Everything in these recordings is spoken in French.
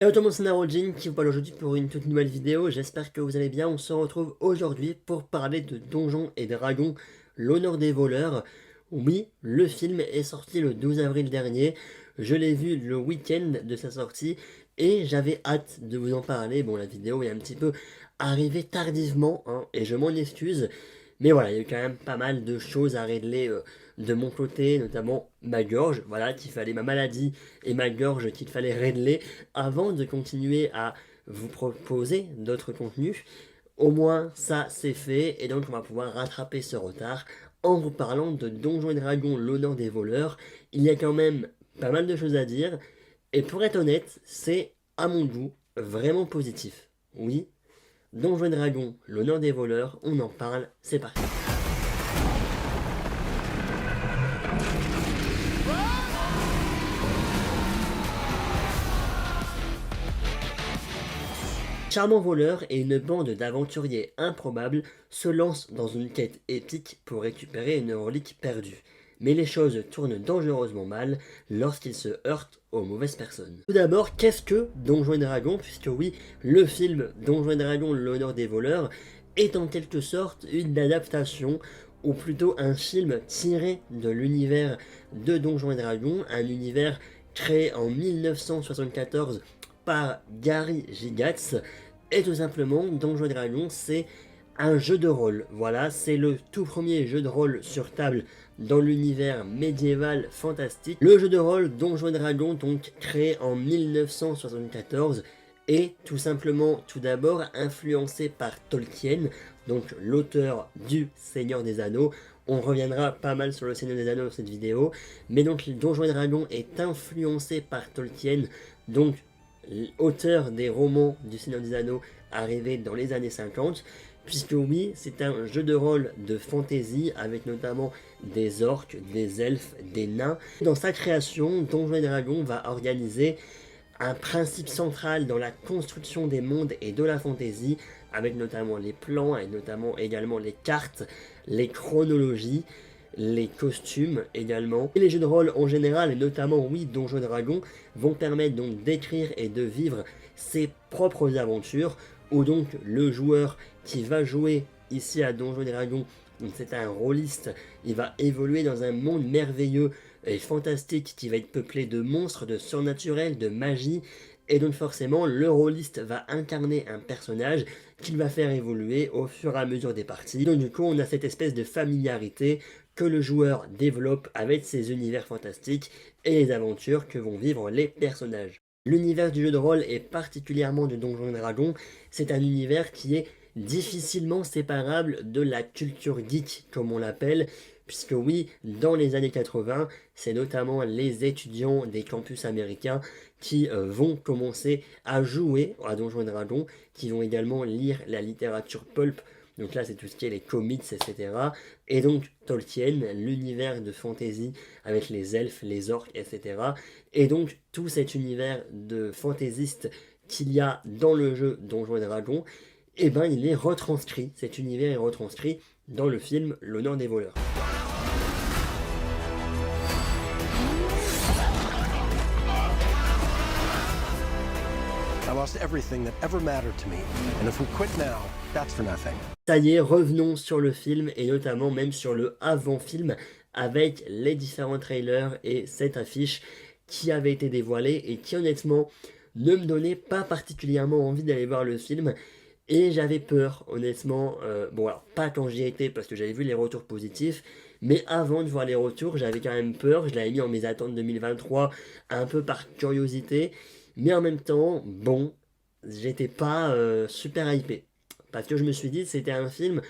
Hello tout le monde, c'est Narodjin qui vous parle aujourd'hui pour une toute nouvelle vidéo. J'espère que vous allez bien. On se retrouve aujourd'hui pour parler de Donjons et Dragons, l'honneur des voleurs. Oui, le film est sorti le 12 avril dernier. Je l'ai vu le week-end de sa sortie et j'avais hâte de vous en parler. Bon, la vidéo est un petit peu arrivée tardivement, hein, et je m'en excuse. Mais voilà, il y a eu quand même pas mal de choses à régler de mon côté, notamment ma gorge, voilà, qu'il fallait, ma maladie et ma gorge qu'il fallait régler avant de continuer à vous proposer d'autres contenus. Au moins, ça c'est fait, et donc on va pouvoir rattraper ce retard en vous parlant de Donjons et Dragons, l'honneur des voleurs. Il y a quand même pas mal de choses à dire, et pour être honnête, c'est à mon goût vraiment positif. Oui, Donjons et Dragons, l'honneur des voleurs, on en parle, c'est parti. Charmant voleur et une bande d'aventuriers improbables se lancent dans une quête épique pour récupérer une relique perdue. Mais les choses tournent dangereusement mal lorsqu'ils se heurtent aux mauvaises personnes. Tout d'abord, qu'est-ce que Donjons et Dragons? Puisque oui, le film Donjons et Dragons, l'honneur des voleurs est en quelque sorte une adaptation, ou plutôt un film tiré de l'univers de Donjons et Dragons, un univers créé en 1974 par Gary Gygax. Et tout simplement, Donjons et Dragons, c'est un jeu de rôle. Voilà, c'est le tout premier jeu de rôle sur table dans l'univers médiéval fantastique. Le jeu de rôle Donjons et Dragons, donc créé en 1974, est tout simplement, tout d'abord, influencé par Tolkien, donc l'auteur du Seigneur des Anneaux. On reviendra pas mal sur le Seigneur des Anneaux dans cette vidéo, mais donc Donjons et Dragons est influencé par Tolkien, donc auteur des romans du Seigneur des Anneaux arrivés dans les années 50, puisque oui, c'est un jeu de rôle de fantasy avec notamment des orques, des elfes, des nains. Dans sa création, Donjons et Dragons va organiser un principe central dans la construction des mondes et de la fantasy, avec notamment les plans, et notamment également les cartes, les chronologies, les costumes également. Et les jeux de rôle en général, et notamment, oui, Donjons et Dragons, vont permettre donc d'écrire et de vivre ses propres aventures, où donc le joueur qui va jouer ici à Donjons et Dragons, c'est un rôliste, il va évoluer dans un monde merveilleux et fantastique qui va être peuplé de monstres, de surnaturels, de magie, et donc forcément le rôliste va incarner un personnage qu'il va faire évoluer au fur et à mesure des parties. Donc du coup on a cette espèce de familiarité que le joueur développe avec ses univers fantastiques et les aventures que vont vivre les personnages. L'univers du jeu de rôle et particulièrement de Donjons et Dragons, c'est un univers qui est difficilement séparable de la culture geek, comme on l'appelle, puisque oui, dans les années 80, c'est notamment les étudiants des campus américains qui vont commencer à jouer à Donjons et Dragons, qui vont également lire la littérature pulp. Donc là, c'est tout ce qui est les comics, etc. Et donc, Tolkien, l'univers de fantasy avec les elfes, les orques, etc. Et donc, tout cet univers de fantaisiste qu'il y a dans le jeu Donjons et Dragons, eh ben, il est retranscrit, cet univers est retranscrit dans le film L'honneur des voleurs. I lost everything that ever mattered to me, and if we quit now, that's for nothing. Ça y est, revenons sur le film, et notamment même sur le avant-film, avec les différents trailers et cette affiche qui avait été dévoilée, et qui honnêtement ne me donnait pas particulièrement envie d'aller voir le film, et j'avais peur, honnêtement, bon alors pas quand j'y étais, parce que j'avais vu les retours positifs, mais avant de voir les retours, j'avais quand même peur, je l'avais mis en mes attentes 2023, un peu par curiosité, mais en même temps, bon, j'étais pas super hypé. Parce que je me suis dit que c'était un film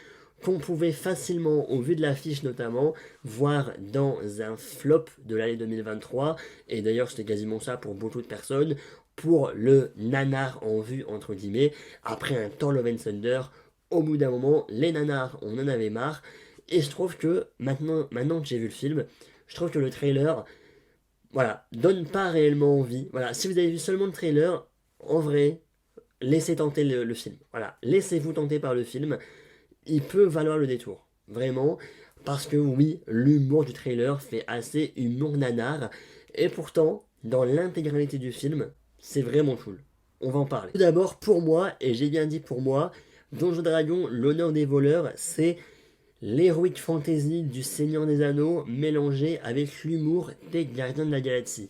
qu'on pouvait facilement, au vu de l'affiche notamment, voir dans un flop de l'année 2023. Et d'ailleurs, c'était quasiment ça pour beaucoup de personnes. Pour le nanar en vue, entre guillemets, après un Thor Love and Thunder, au bout d'un moment, les nanars, on en avait marre. Et je trouve que, maintenant que j'ai vu le film, je trouve que le trailer, voilà, donne pas réellement envie. Voilà, si vous avez vu seulement le trailer, en vrai, laissez tenter le film. Voilà, laissez-vous tenter par le film. Il peut valoir le détour. Vraiment. Parce que oui, l'humour du trailer fait assez humour nanar. Et pourtant, dans l'intégralité du film, c'est vraiment cool. on va en parler. Tout d'abord, pour moi, et j'ai bien dit pour moi, Donjons Dragons, l'honneur des voleurs, c'est l'heroic fantasy du Seigneur des Anneaux mélangé avec l'humour des Gardiens de la Galaxie.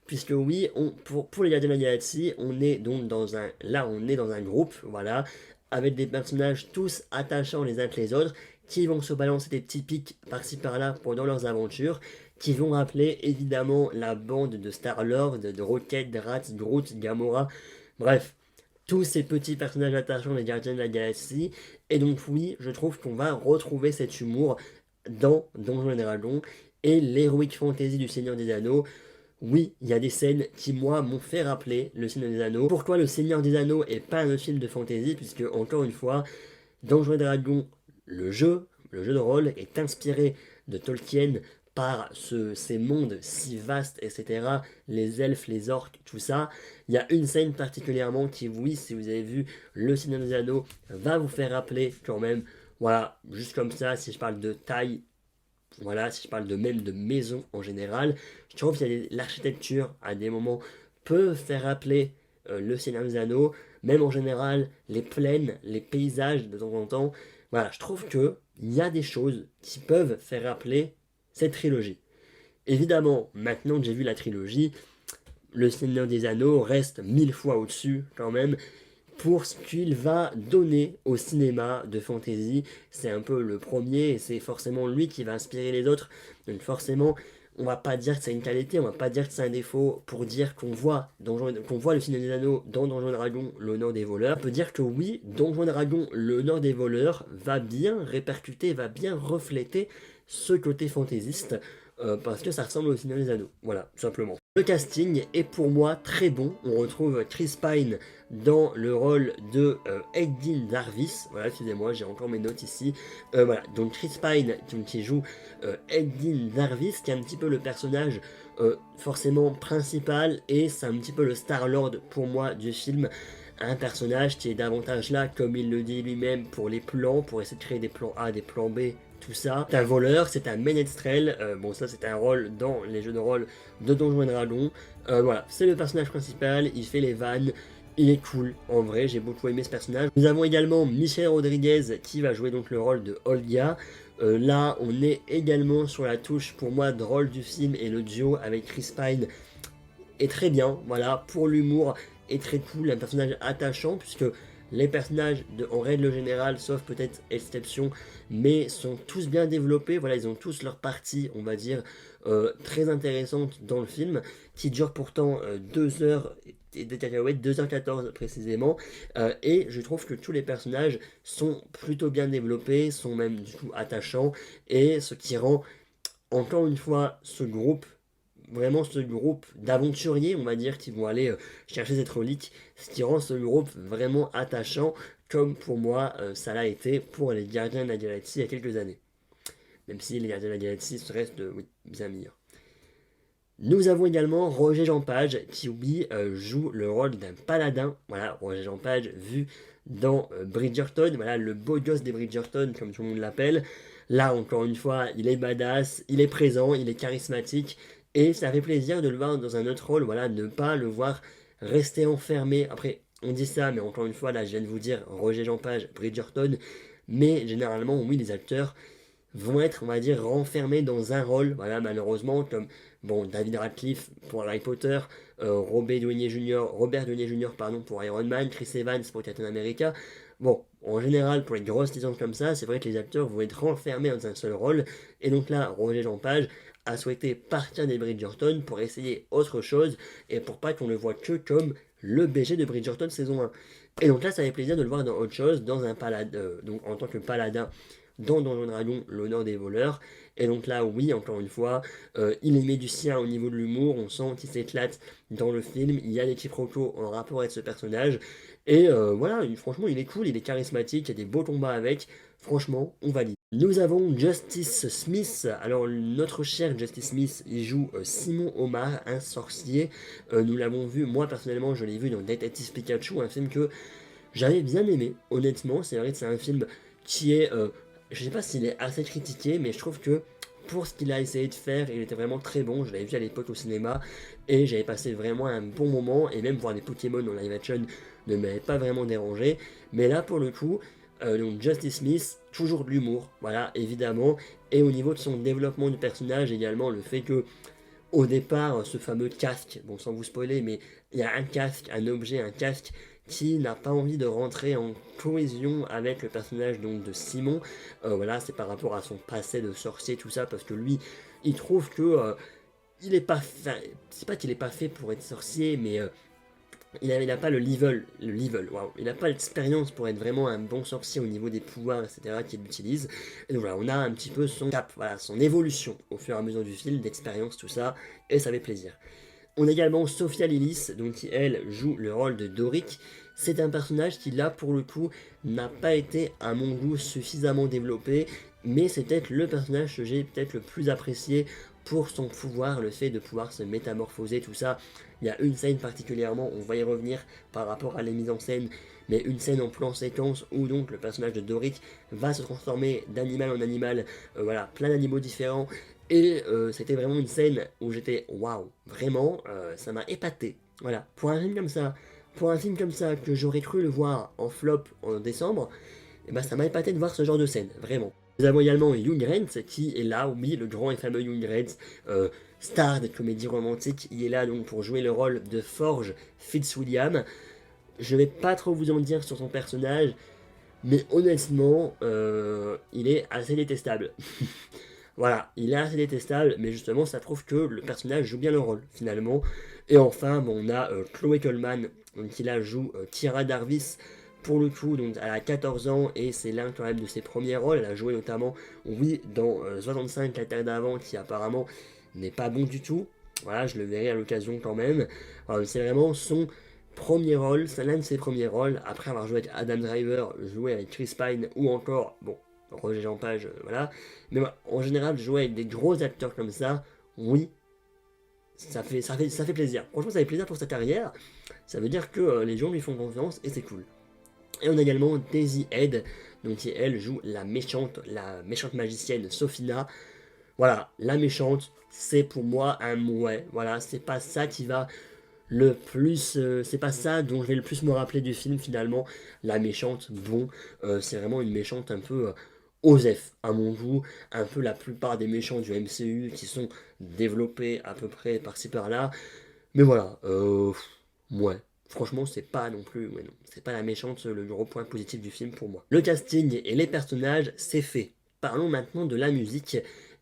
Puisque oui, pour les Gardiens de la Galaxie, on est donc on est dans un groupe, voilà, avec des personnages tous attachants les uns que les autres, qui vont se balancer des petits pics par-ci par-là pendant leurs aventures, qui vont rappeler évidemment la bande de Star-Lord, de Rocket, de Rats, Groot, Gamora, bref, tous ces petits personnages attachants des Gardiens de la Galaxie, et donc oui, je trouve qu'on va retrouver cet humour dans Donjons et Dragons, et l'heroic fantasy du Seigneur des Anneaux. Oui, il y a des scènes qui, moi, m'ont fait rappeler Le Seigneur des Anneaux. Pourquoi Le Seigneur des Anneaux est pas un autre film de fantasy? Puisque, encore une fois, Donjons et Dragons, le jeu de rôle, est inspiré de Tolkien par ces mondes si vastes, etc. Les elfes, les orques, tout ça. Il y a une scène particulièrement qui, oui, si vous avez vu Le Seigneur des Anneaux, va vous faire rappeler quand même. Voilà, juste comme ça, si je parle de taille, voilà, si je parle de même de maison en général, je trouve que l'architecture à des moments peut faire rappeler le Seigneur des Anneaux, même en général les plaines, les paysages de temps en temps. Voilà, je trouve que il y a des choses qui peuvent faire rappeler cette trilogie. Évidemment, maintenant que j'ai vu la trilogie, le Seigneur des Anneaux reste 1000 fois au-dessus quand même pour ce qu'il va donner au cinéma de fantasy. C'est un peu le premier et c'est forcément lui qui va inspirer les autres. Donc forcément, on va pas dire que c'est une qualité, on va pas dire que c'est un défaut pour dire qu'on voit le Seigneur des Anneaux dans Donjons et Dragons, l'honneur des voleurs. On peut dire que oui, Donjons et Dragons, l'honneur des voleurs va bien répercuter, va bien refléter ce côté fantaisiste. Parce que ça ressemble au Seigneur des Anneaux. Voilà, tout simplement. Le casting est pour moi très bon. On retrouve Chris Pine dans le rôle de Edin Darvis. Voilà, excusez-moi, j'ai encore mes notes ici. Voilà, donc Chris Pine qui joue Edin Darvis, qui est un petit peu le personnage forcément principal, et c'est un petit peu le Star-Lord pour moi du film. Un personnage qui est davantage là, comme il le dit lui-même, pour les plans, pour essayer de créer des plans A, des plans B, tout ça. C'est un voleur, c'est un ménestrel, bon ça c'est un rôle dans les jeux de rôle de Donjons et Dragons. Voilà, c'est le personnage principal, il fait les vannes, il est cool, en vrai, j'ai beaucoup aimé ce personnage. Nous avons également Michelle Rodriguez qui va jouer donc le rôle de Olga. Là, on est également sur la touche, pour moi, drôle du film, et le duo avec Chris Pine est très bien, voilà, pour l'humour, est très cool, un personnage attachant, puisque les personnages, en règle générale, sauf peut-être exception, mais sont tous bien développés, voilà, ils ont tous leur partie, on va dire, très intéressante dans le film, qui dure pourtant 2 heures et des cacahuètes, 2h14 précisément, et je trouve que tous les personnages sont plutôt bien développés, sont même du coup attachants, et ce qui rend, encore une fois, ce groupe d'aventuriers, on va dire, qui vont aller chercher cette relique, ce qui rend ce groupe vraiment attachant, comme pour moi ça l'a été pour les Gardiens de la Galaxie il y a quelques années. Même si les Gardiens de la Galaxie restent oui, bien meilleurs. Nous avons également Roger Jean Page qui, oui, joue le rôle d'un paladin. Voilà, Roger Jean Page vu dans Bridgerton, voilà, le beau gosse des Bridgerton, comme tout le monde l'appelle. Là, encore une fois, il est badass, il est présent, il est charismatique, et ça fait plaisir de le voir dans un autre rôle, voilà, ne pas le voir rester enfermé. Après, on dit ça, mais encore une fois, là, je viens de vous dire Roger Jean Page, Bridgerton, mais généralement, oui, les acteurs vont être, on va dire, renfermés dans un rôle, voilà, malheureusement, comme, bon, David Radcliffe pour Harry Potter, Robert Downey Jr., pardon, pour Iron Man, Chris Evans pour Captain America. Bon, en général, pour les grosses licences comme ça, c'est vrai que les acteurs vont être renfermés dans un seul rôle, et donc là, Roger Jean Page a souhaité partir des Bridgerton pour essayer autre chose, et pour pas qu'on le voit que comme le BG de Bridgerton saison 1. Et donc là, ça fait plaisir de le voir dans autre chose, dans un paladin, donc en tant que paladin dans Donjons et Dragons, l'honneur des voleurs. Et donc là, oui, encore une fois, il est du sien au niveau de l'humour, on sent qu'il s'éclate dans le film, il y a des quiproquos en rapport avec ce personnage, et voilà, franchement, il est cool, il est charismatique, il y a des beaux combats avec, franchement, on valide. Nous avons Justice Smith. Alors, notre cher Justice Smith, il joue Simon Omar, un sorcier. Nous l'avons vu, moi personnellement, je l'ai vu dans Detective Pikachu, un film que j'avais bien aimé, honnêtement. C'est vrai que c'est un film qui est, je sais pas s'il est assez critiqué, mais je trouve que pour ce qu'il a essayé de faire, il était vraiment très bon. Je l'avais vu à l'époque au cinéma et j'avais passé vraiment un bon moment. Et même voir des Pokémon en live action ne m'avait pas vraiment dérangé. Mais là, pour le coup, donc Justice Smith, toujours de l'humour, voilà, évidemment. Et au niveau de son développement du personnage également, le fait que au départ, ce fameux casque, bon sans vous spoiler, mais il y a un casque, un objet, un casque qui n'a pas envie de rentrer en cohésion avec le personnage donc de Simon. Voilà, c'est par rapport à son passé de sorcier, tout ça, parce que lui, il trouve que il est pas fait, c'est pas qu'il est pas fait pour être sorcier, mais il a pas waouh, il n'a pas l'expérience pour être vraiment un bon sorcier au niveau des pouvoirs, etc. qu'il utilise. Et donc voilà, on a un petit peu son cap, voilà, son évolution au fur et à mesure du film, d'expérience, tout ça, et ça fait plaisir. On a également Sophia Lillis, donc qui elle joue le rôle de Doric. C'est un personnage qui là pour le coup n'a pas été à mon goût suffisamment développé, mais c'est peut-être le personnage que j'ai peut-être le plus apprécié pour son pouvoir, le fait de pouvoir se métamorphoser, tout ça. Il y a une scène particulièrement, on va y revenir par rapport à la mise en scène, mais une scène en plan séquence où donc le personnage de Doric va se transformer d'animal en animal, voilà, plein d'animaux différents. Et c'était vraiment une scène où j'étais waouh, vraiment, ça m'a épaté. Voilà, pour un film comme ça que j'aurais cru le voir en flop en décembre, et ben ça m'a épaté de voir ce genre de scène, vraiment. Nous avons également Young Rents qui est là, oui, le grand et fameux Young Rents, star des comédies romantiques. Il est là donc pour jouer le rôle de Forge Fitzwilliam. Je vais pas trop vous en dire sur son personnage, mais honnêtement, il est assez détestable. Voilà, il est assez détestable, mais justement, ça prouve que le personnage joue bien le rôle, finalement. Et enfin, bon, on a Chloé Coleman, donc, qui là joue Kira Darvis, pour le coup, donc elle a 14 ans, et c'est l'un quand même de ses premiers rôles. Elle a joué notamment, oui, dans 65, la Terre d'avant, qui apparemment n'est pas bon du tout. Voilà, je le verrai à l'occasion quand même. C'est vraiment son premier rôle, c'est l'un de ses premiers rôles, après avoir joué avec Adam Driver, joué avec Chris Pine, ou encore, bon, Roger Jean Page, voilà. Mais ouais, en général, jouer avec des gros acteurs comme ça, oui, ça fait plaisir. Franchement, ça fait plaisir pour sa carrière. Ça veut dire que les gens lui font confiance et c'est cool. Et on a également Daisy Head, donc qui elle joue la méchante magicienne Sophina. Voilà, la méchante, c'est pour moi un mouet. Voilà, c'est pas ça qui va le plus, c'est pas ça dont je vais le plus me rappeler du film finalement. La méchante, bon, c'est vraiment une méchante un peu Osef, à mon goût, un peu la plupart des méchants du MCU qui sont développés à peu près par-ci par-là. Mais voilà, ouais. Franchement, c'est pas non plus, ouais, non, c'est pas la méchante le gros point positif du film pour moi. Le casting et les personnages, c'est fait. Parlons maintenant de la musique,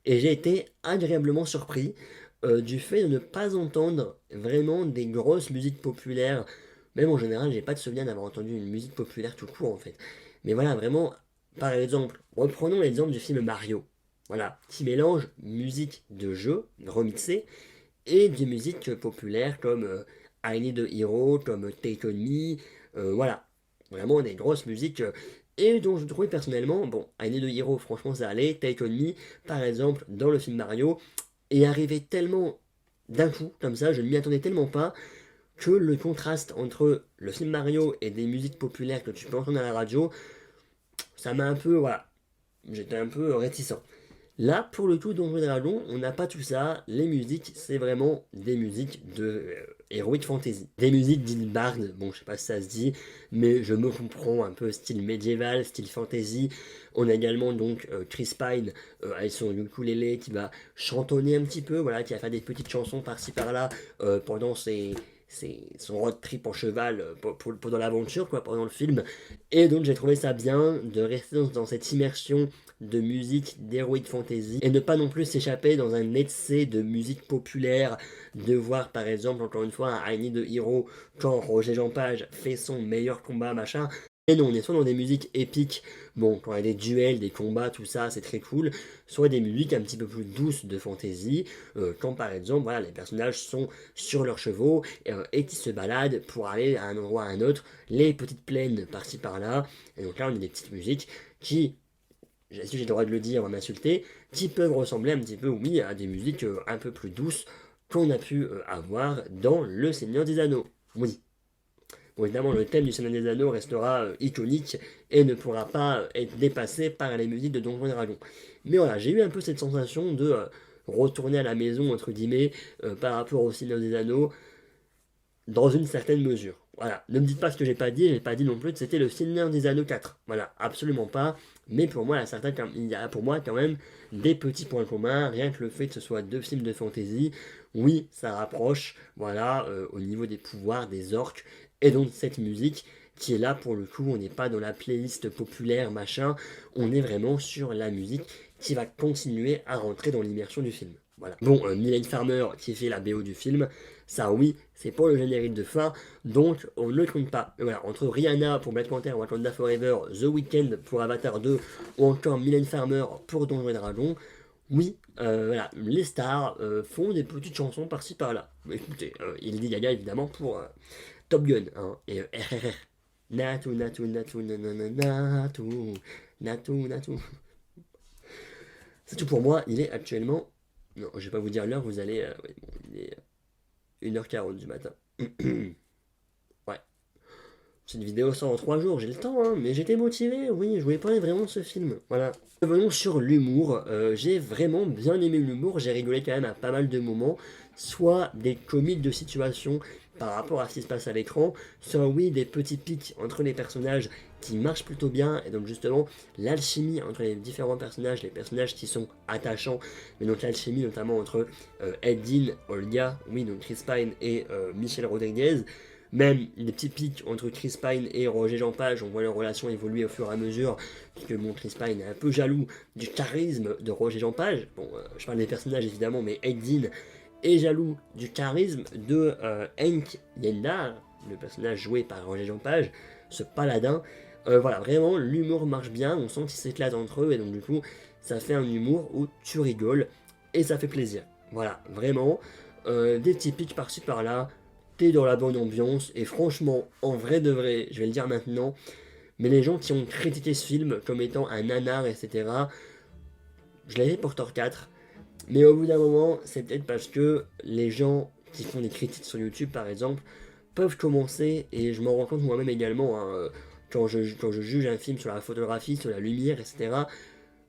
et j'ai été agréablement surpris du fait de ne pas entendre vraiment des grosses musiques populaires. Même en général, j'ai pas de souvenir d'avoir entendu une musique populaire tout court en fait. Mais voilà, vraiment, par exemple, reprenons l'exemple du film Mario. Voilà, qui mélange musique de jeu remixée et des musiques populaires comme I Need a Hero, comme Take On Me, voilà, vraiment des grosses musiques et dont je trouvais personnellement, bon, I Need a Hero, franchement ça allait, Take On Me, par exemple, dans le film Mario, est arrivé tellement d'un coup, comme ça, je ne m'y attendais tellement pas, que le contraste entre le film Mario et des musiques populaires que tu peux entendre à la radio, ça m'a un peu, voilà, j'étais un peu réticent. Là, pour le coup, Donjons et Dragons, on n'a pas tout ça. Les musiques, c'est vraiment des musiques de Heroic Fantasy. Des musiques d'Ilbard, bon, je sais pas si ça se dit, mais je me comprends, un peu style médiéval, style fantasy. On a également donc Chris Pine avec son ukulélé qui va chantonner un petit peu, voilà, qui va faire des petites chansons par-ci par-là pendant son road trip en cheval pendant l'aventure, quoi, pendant le film. Et donc j'ai trouvé ça bien de rester dans cette immersion de musique d'Heroic Fantasy et ne pas non plus s'échapper dans un excès de musique populaire, de voir par exemple encore une fois un I Need a Hero quand Roger Jean Page fait son meilleur combat machin. Et non, on est soit dans des musiques épiques, bon, quand il y a des duels, des combats, tout ça, c'est très cool, soit des musiques un petit peu plus douces de fantasy, quand par exemple, voilà, les personnages sont sur leurs chevaux et qui se baladent pour aller à un endroit à un autre, les petites plaines par-ci par-là, et donc là on a des petites musiques qui, si j'ai le droit de le dire, on va m'insulter, qui peuvent ressembler un petit peu, oui, à des musiques un peu plus douces qu'on a pu avoir dans Le Seigneur des Anneaux. Oui. Bon, évidemment, le thème du Seigneur des Anneaux restera iconique et ne pourra pas être dépassé par les musiques de Donjons et Dragons. Mais voilà, j'ai eu un peu cette sensation de retourner à la maison, entre guillemets, par rapport au Seigneur des Anneaux, dans une certaine mesure. Voilà, ne me dites pas ce que j'ai pas dit non plus que c'était le Seigneur des Anneaux 4. Voilà, absolument pas. Mais pour moi, il y a pour moi quand même des petits points communs, rien que le fait que ce soit deux films de fantasy. Oui, ça rapproche, voilà, au niveau des pouvoirs, des orques, et donc cette musique qui est là pour le coup, on n'est pas dans la playlist populaire, machin, on est vraiment sur la musique qui va continuer à rentrer dans l'immersion du film. Voilà. Bon, Mylène Farmer qui fait la BO du film, ça oui, c'est pour le générique de fin, donc on ne le compte pas. Mais voilà, entre Rihanna pour Black Panther, Wakanda Forever, The Weeknd pour Avatar 2, ou encore Mylène Farmer pour Donjons et Dragons, oui, voilà, les stars font des petites chansons par-ci par-là. Écoutez, il dit Gaga évidemment pour Top Gun, hein, et RRR. Natu, natu, natu, nanana, natu, natu, natu. C'est tout pour moi, il est actuellement... Non, je vais pas vous dire l'heure, vous allez... ouais, bon, il est 1h40 du matin. Ouais. Cette vidéo sort en 3 jours, j'ai le temps, hein, mais j'étais motivé, oui, je voulais parler vraiment de ce film. Voilà. Revenons sur l'humour. J'ai vraiment bien aimé l'humour, j'ai rigolé quand même à pas mal de moments, soit des comiques de situation par rapport à ce qui se passe à l'écran, soit oui, des petits pics entre les personnages qui marchent plutôt bien, et donc justement l'alchimie entre les différents personnages, les personnages qui sont attachants, mais donc l'alchimie notamment entre Eddine, Olga, oui, donc Chris Pine et Michelle Rodriguez, même les petits pics entre Chris Pine et Roger Jean Page, on voit leur relation évoluer au fur et à mesure, puisque bon, Chris Pine est un peu jaloux du charisme de Roger Jean Page. Bon, je parle des personnages évidemment, mais Eddine est jaloux du charisme de Hank Yendar, le personnage joué par Roger Jean Page, ce paladin. Voilà, vraiment, l'humour marche bien, on sent qu'ils s'éclatent entre eux, et donc du coup, ça fait un humour où tu rigoles, et ça fait plaisir. Voilà, vraiment, des petits pics par-ci par-là, t'es dans la bonne ambiance, et franchement, en vrai de vrai, je vais le dire maintenant, mais les gens qui ont critiqué ce film comme étant un nanar, etc., je l'avais pour Thor 4, mais au bout d'un moment, c'est peut-être parce que les gens qui font des critiques sur YouTube, par exemple, peuvent commencer, et je m'en rends compte moi-même également, hein, quand je juge un film sur la photographie, sur la lumière, etc.,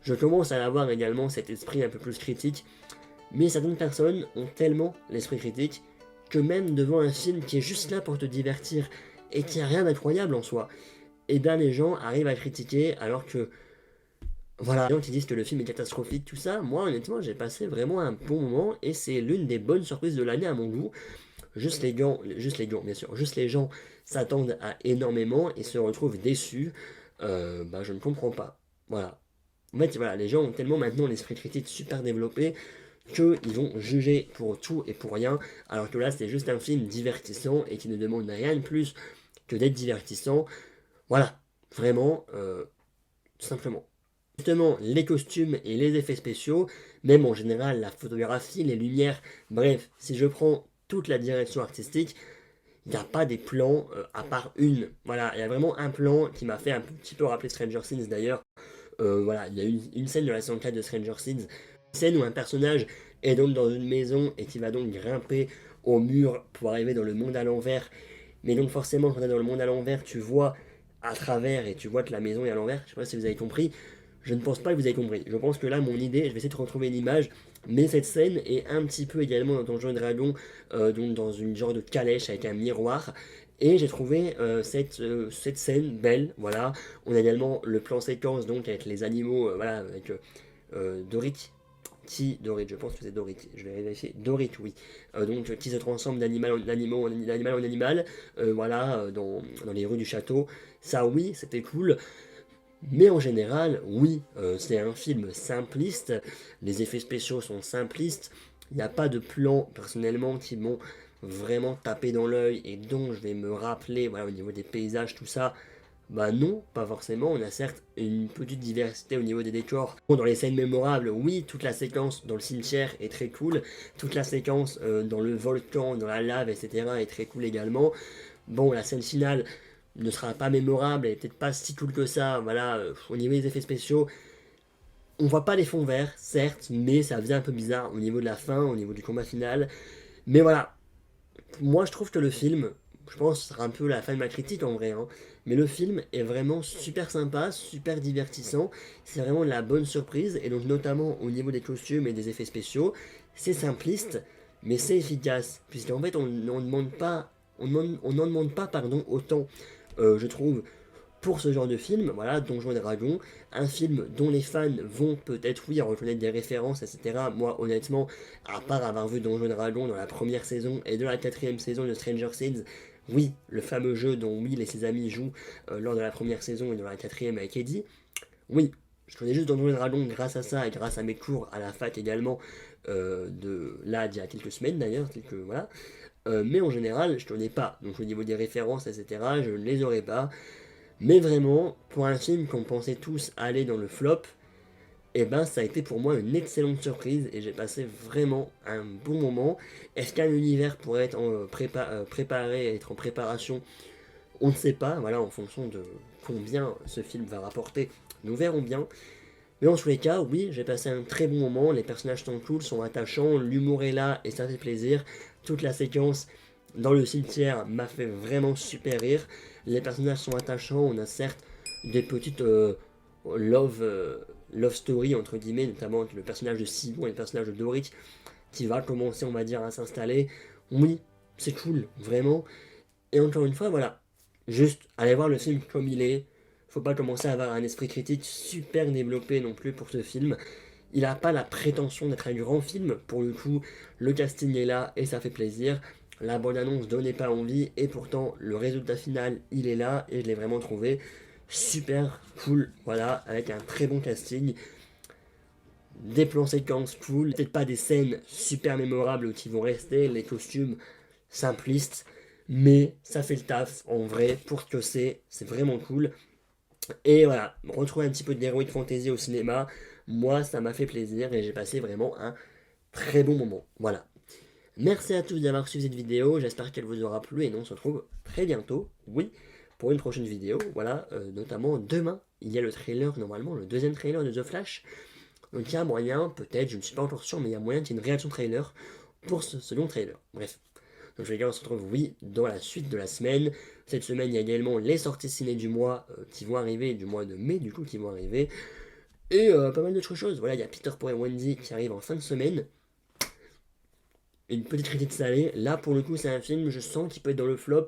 je commence à avoir également cet esprit un peu plus critique, mais certaines personnes ont tellement l'esprit critique que même devant un film qui est juste là pour te divertir et qui a rien d'incroyable en soi, et bien les gens arrivent à critiquer alors que voilà, les gens qui disent que le film est catastrophique, tout ça, moi honnêtement j'ai passé vraiment un bon moment et c'est l'une des bonnes surprises de l'année à mon goût. Juste les gants, bien sûr, juste les gens s'attendent à énormément et se retrouvent déçus, bah je ne comprends pas. Voilà. En fait, voilà, les gens ont tellement maintenant l'esprit critique super développé qu'ils vont juger pour tout et pour rien, alors que là c'est juste un film divertissant et qui ne demande rien de plus que d'être divertissant. Voilà, vraiment, tout simplement. Justement, les costumes et les effets spéciaux, même en général la photographie, les lumières, bref, si je prends toute la direction artistique, il n'y a pas des plans à part une. Voilà, il y a vraiment un plan qui m'a fait un petit peu rappeler Stranger Things d'ailleurs. Voilà, il y a une scène de la saison 4 de Stranger Things, une scène où un personnage est donc dans une maison et qui va donc grimper au mur pour arriver dans le monde à l'envers. Mais donc forcément, quand tu es dans le monde à l'envers, tu vois à travers et tu vois que la maison est à l'envers. Je sais pas si vous avez compris. Je ne pense pas que vous avez compris. Je pense que là, mon idée, je vais essayer de retrouver une image, mais cette scène est un petit peu également dans Donjons et Dragons, donc dans une genre de calèche avec un miroir. Et j'ai trouvé cette scène belle, voilà. On a également le plan séquence, donc avec les animaux, voilà, avec Doric. Doric, je pense que c'est Doric, je vais vérifier. Doric, oui. Donc, qui se transforme d'animal en animal, voilà, dans les rues du château. Ça, oui, c'était cool. Mais en général, oui, c'est un film simpliste, les effets spéciaux sont simplistes, il n'y a pas de plan personnellement qui m'ont vraiment tapé dans l'œil et dont je vais me rappeler, voilà, au niveau des paysages, tout ça. Bah non, pas forcément, on a certes une petite diversité au niveau des décors. Bon, dans les scènes mémorables, oui, toute la séquence dans le cimetière est très cool, toute la séquence dans le volcan, dans la lave, etc. est très cool également. Bon, la scène finale ne sera pas mémorable, elle est peut-être pas si cool que ça, voilà, au niveau des effets spéciaux, on voit pas les fonds verts, certes, mais ça faisait un peu bizarre au niveau de la fin, au niveau du combat final, mais voilà, moi je trouve que le film, je pense que ce sera un peu la fin de ma critique en vrai, hein. Mais le film est vraiment super sympa, super divertissant, c'est vraiment de la bonne surprise, et donc notamment au niveau des costumes et des effets spéciaux, c'est simpliste, mais c'est efficace, puisqu'en fait on n'en demande pas, on n'en demande pas pardon, autant, je trouve, pour ce genre de film, voilà, Donjons et Dragons, un film dont les fans vont peut-être, oui, reconnaître des références, etc. Moi, honnêtement, à part avoir vu Donjons et Dragons dans la première saison et de la quatrième saison de Stranger Things, oui, le fameux jeu dont Will et ses amis jouent lors de la première saison et de la quatrième avec Eddie, oui, je connais juste Donjons et Dragons grâce à ça et grâce à mes cours à la fac également, de là, d'il y a quelques semaines d'ailleurs, voilà. Mais en général, je ne connais pas. Donc au niveau des références, etc., je ne les aurais pas. Mais vraiment, pour un film qu'on pensait tous aller dans le flop, et ben ça a été pour moi une excellente surprise et j'ai passé vraiment un bon moment. Est-ce qu'un univers pourrait être préparé, être en préparation? On ne sait pas, voilà, en fonction de combien ce film va rapporter, nous verrons bien. Mais en tous les cas, oui, j'ai passé un très bon moment, les personnages sont cool, sont attachants, l'humour est là et ça fait plaisir. Toute la séquence dans le cimetière m'a fait vraiment super rire. Les personnages sont attachants, on a certes des petites love story entre guillemets, notamment le personnage de Simon et le personnage de Doric qui va commencer, on va dire, à s'installer. Oui, c'est cool, vraiment. Et encore une fois, voilà, juste allez voir le film comme il est. Faut pas commencer à avoir un esprit critique super développé non plus pour ce film. Il n'a pas la prétention d'être un grand film, pour le coup, le casting est là et ça fait plaisir. La bande-annonce donnait pas envie et pourtant le résultat final il est là et je l'ai vraiment trouvé super cool, voilà, avec un très bon casting, des plans séquences cool, peut-être pas des scènes super mémorables qui vont rester, les costumes simplistes, mais ça fait le taf en vrai pour ce que c'est vraiment cool. Et voilà, retrouver un petit peu d'heroic fantasy au cinéma, moi ça m'a fait plaisir et j'ai passé vraiment un très bon moment. Voilà. Merci à tous d'avoir suivi cette vidéo, j'espère qu'elle vous aura plu et nous on se retrouve très bientôt, oui, pour une prochaine vidéo, voilà, notamment demain, il y a le trailer, normalement, le deuxième trailer de The Flash, donc il y a moyen, peut-être, je ne suis pas encore sûr, mais il y a moyen qu'il y ait une réaction trailer pour ce second trailer, bref. Donc les gars, on se retrouve, oui, dans la suite de la semaine. Cette semaine, il y a également les sorties ciné du mois qui vont arriver, du mois de mai, du coup, qui vont arriver. Et pas mal d'autres choses. Voilà, il y a Peter Pan et Wendy qui arrive en fin de semaine. Une petite critique salée. Là, pour le coup, c'est un film, je sens qu'il peut être dans le flop.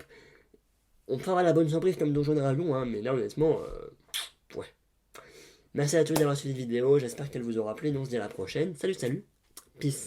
On peut avoir la bonne surprise comme Donjon Dragon, hein, mais là, honnêtement, ouais. Merci à tous d'avoir suivi cette vidéo. J'espère qu'elle vous aura plu. Nous, on se dit à la prochaine. Salut, salut. Peace.